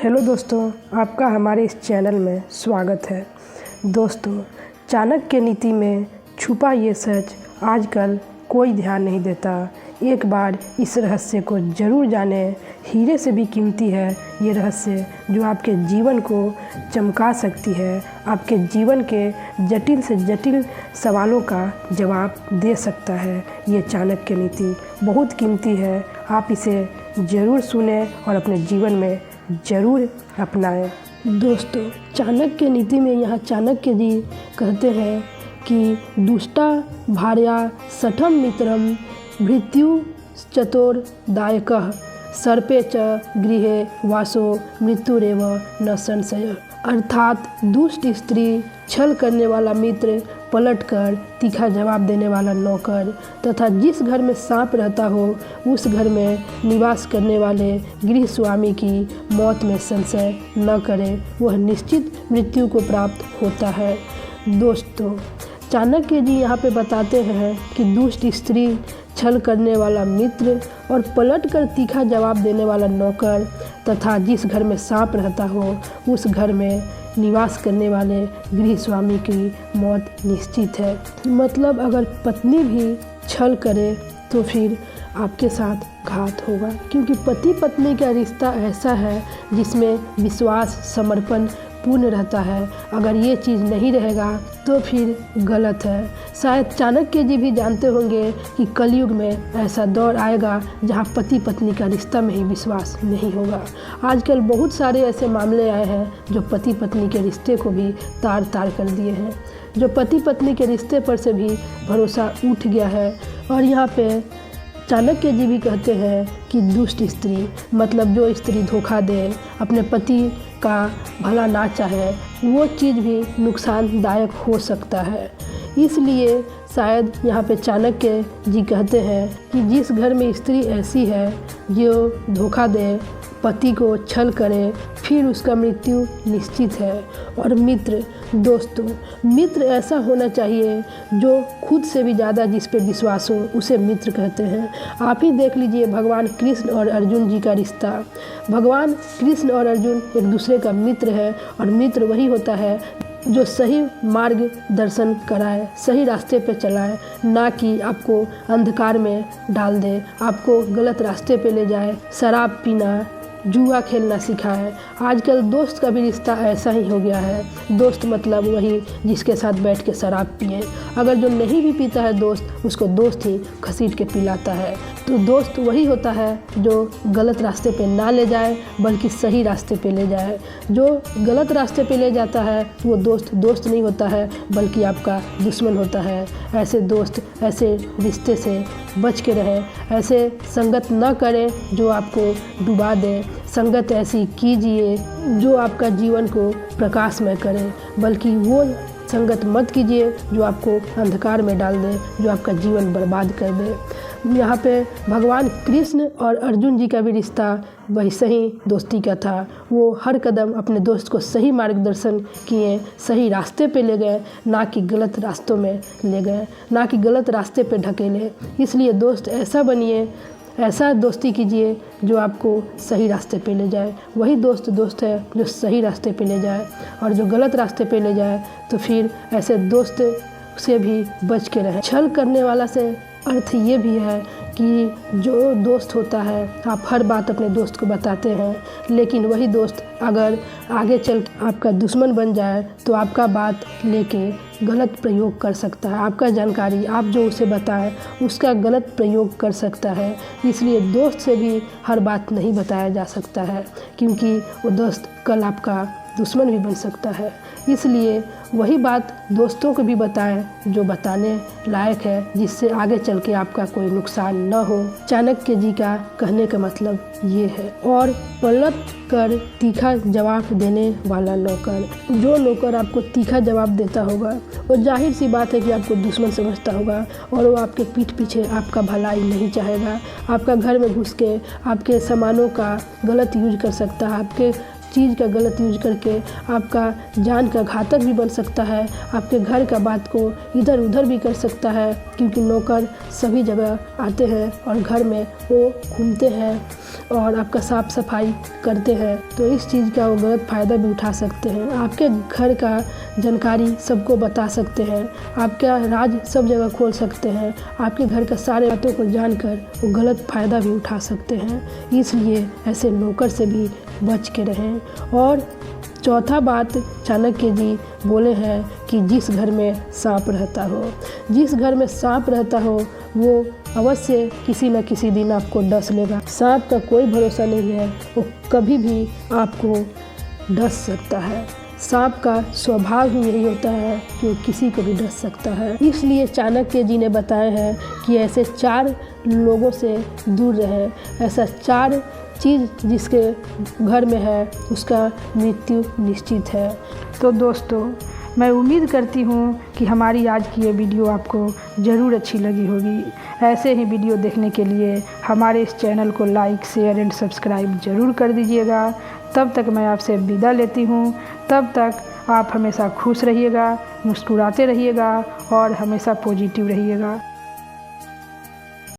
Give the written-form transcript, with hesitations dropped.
Hello दोस्तों, आपका हमारे इस चैनल में स्वागत है। दोस्तों, चाणक्य नीति में छुपा ये सच आजकल कोई ध्यान नहीं देता। एक बार इस रहस्य को ज़रूर जानें। हीरे से भी कीमती है ये रहस्य जो आपके जीवन को चमका सकती है, आपके जीवन के जटिल से जटिल सवालों का जवाब दे सकता है। ये चाणक्य नीति बहुत कीमती है, आप इसे ज़रूर सुनें और अपने जीवन में ज़रूर अपनाएं। दोस्तों, चाणक्य नीति में यहाँ चाणक्य जी कहते हैं कि दुष्टा भार्या सठम मित्रम भृत्यु चतुर्दायकः सर्पे च गृहे वासो मृत्युरेव न संशय। अर्थात दुष्ट स्त्री, छल करने वाला मित्र, पलटकर तीखा जवाब देने वाला नौकर तथा जिस घर में सांप रहता हो उस घर में निवास करने वाले गृह स्वामी की मौत में संशय न करे, वह निश्चित मृत्यु को प्राप्त होता है। दोस्तों, चाणक्य जी यहाँ पे बताते हैं कि दुष्ट स्त्री, छल करने वाला मित्र और पलटकर तीखा जवाब देने वाला नौकर तथा जिस घर में सांप रहता हो उस घर में निवास करने वाले गृह स्वामी की मौत निश्चित है। मतलब अगर पत्नी भी छल करे तो फिर आपके साथ घात होगा, क्योंकि पति पत्नी का रिश्ता ऐसा है जिसमें विश्वास, समर्पण पूर्ण रहता है। अगर ये चीज़ नहीं रहेगा तो फिर गलत है। शायद चाणक्य जी भी जानते होंगे कि कलयुग में ऐसा दौर आएगा जहाँ पति पत्नी का रिश्ता में ही विश्वास नहीं होगा। आजकल बहुत सारे ऐसे मामले आए हैं जो पति पत्नी के रिश्ते को भी तार तार कर दिए हैं, जो पति पत्नी के रिश्ते पर से भी भरोसा उठ गया है। और यहाँ पे चाणक्य जी भी कहते हैं कि दुष्ट स्त्री, मतलब जो स्त्री धोखा दे, अपने पति का भला ना चाहे, वो चीज़ भी नुकसानदायक हो सकता है। इसलिए शायद यहाँ पे चाणक्य जी कहते हैं कि जिस घर में स्त्री ऐसी है जो धोखा दे, पति को छल करे, फिर उसका मृत्यु निश्चित है। और मित्र, दोस्तों, मित्र ऐसा होना चाहिए जो खुद से भी ज़्यादा जिस पे विश्वास हो, उसे मित्र कहते हैं। आप ही देख लीजिए भगवान कृष्ण और अर्जुन जी का रिश्ता। भगवान कृष्ण और अर्जुन एक दूसरे का मित्र है और मित्र वही होता है जो सही मार्ग दर्शन कराए, सही रास्ते पे चलाए, ना कि आपको अंधकार में डाल दे, आपको गलत रास्ते पे ले जाए, शराब पीना, जुआ खेलना सिखाए। आजकल दोस्त का भी रिश्ता ऐसा ही हो गया है। दोस्त मतलब वही जिसके साथ बैठ के शराब पिए। अगर जो नहीं भी पीता है दोस्त, उसको दोस्त ही घसीट के पिलाता है। तो दोस्त वही होता है जो गलत रास्ते पे ना ले जाए बल्कि सही रास्ते पे ले जाए। जो गलत रास्ते पे ले जाता है वो दोस्त नहीं होता है बल्कि आपका दुश्मन होता है। ऐसे दोस्त, ऐसे रिश्ते से बच के रहें। ऐसे संगत न करें जो आपको डुबा दे। संगत ऐसी कीजिए जो आपका जीवन को प्रकाशमय करे, बल्कि वो संगत मत कीजिए जो आपको अंधकार में डाल दे, जो आपका जीवन बर्बाद कर दे। यहाँ पे भगवान कृष्ण और अर्जुन जी का भी रिश्ता वैसे ही दोस्ती का था। वो हर कदम अपने दोस्त को सही मार्गदर्शन किए, सही रास्ते पे ले गए, ना कि गलत रास्तों में ले गए, ना कि गलत रास्ते पे ढकेले। इसलिए दोस्त ऐसा बनिए, ऐसा दोस्ती कीजिए जो आपको सही रास्ते पे ले जाए। वही दोस्त है जो सही रास्ते पे ले जाए, और जो गलत रास्ते पे ले जाए तो फिर ऐसे दोस्त से भी बच के रहें। छल करने वाला से अर्थ ये भी है कि जो दोस्त होता है, आप हर बात अपने दोस्त को बताते हैं, लेकिन वही दोस्त अगर आगे चल आपका दुश्मन बन जाए तो आपका बात लेके गलत प्रयोग कर सकता है। आपका जानकारी आप जो उसे बताएं उसका गलत प्रयोग कर सकता है। इसलिए दोस्त से भी हर बात नहीं बताया जा सकता है, क्योंकि वो दोस्त कल आपका दुश्मन भी बन सकता है। इसलिए वही बात दोस्तों को भी बताएं जो बताने लायक है, जिससे आगे चल के आपका कोई नुकसान न हो। चाणक्य जी का कहने का मतलब ये है। और पलट कर तीखा जवाब देने वाला नौकर, जो नौकर आपको तीखा जवाब देता होगा वो जाहिर सी बात है कि आपको दुश्मन समझता होगा, और वो आपके पीठ पीछे आपका भलाई नहीं चाहेगा। आपका घर में घुस के आपके सामानों का गलत यूज कर सकता है, आपके चीज़ का गलत यूज करके आपका जान का घातक भी बन सकता है, आपके घर का बात को इधर उधर भी कर सकता है, क्योंकि नौकर सभी जगह आते हैं और घर में वो घूमते हैं और आपका साफ़ सफाई करते हैं। तो इस चीज़ का वो गलत फ़ायदा भी उठा सकते हैं, आपके घर का जानकारी सबको बता सकते हैं, आपका राज सब जगह खोल सकते हैं, आपके घर का सारे बातों को जानकर वो गलत फ़ायदा भी उठा सकते हैं। इसलिए ऐसे नौकर से भी बच के रहें। और चौथा बात चाणक्य जी बोले हैं कि जिस घर में सांप रहता हो, जिस घर में सांप रहता हो वो अवश्य किसी न किसी दिन आपको डस लेगा। सांप का कोई भरोसा नहीं है, वो कभी भी आपको डस सकता है। सांप का स्वभाव ही यही होता है कि वो किसी को भी डस सकता है। इसलिए चाणक्य जी ने बताया है कि ऐसे 4 लोगों से दूर रहें, ऐसा 4 चीज़ जिसके घर में है उसका मृत्यु निश्चित है। तो दोस्तों, मैं उम्मीद करती हूँ कि हमारी आज की ये वीडियो आपको ज़रूर अच्छी लगी होगी। ऐसे ही वीडियो देखने के लिए हमारे इस चैनल को लाइक, शेयर एंड सब्सक्राइब ज़रूर कर दीजिएगा। तब तक मैं आपसे विदा लेती हूँ। तब तक आप हमेशा खुश रहिएगा, मुस्कुराते रहिएगा और हमेशा पॉजिटिव रहिएगा।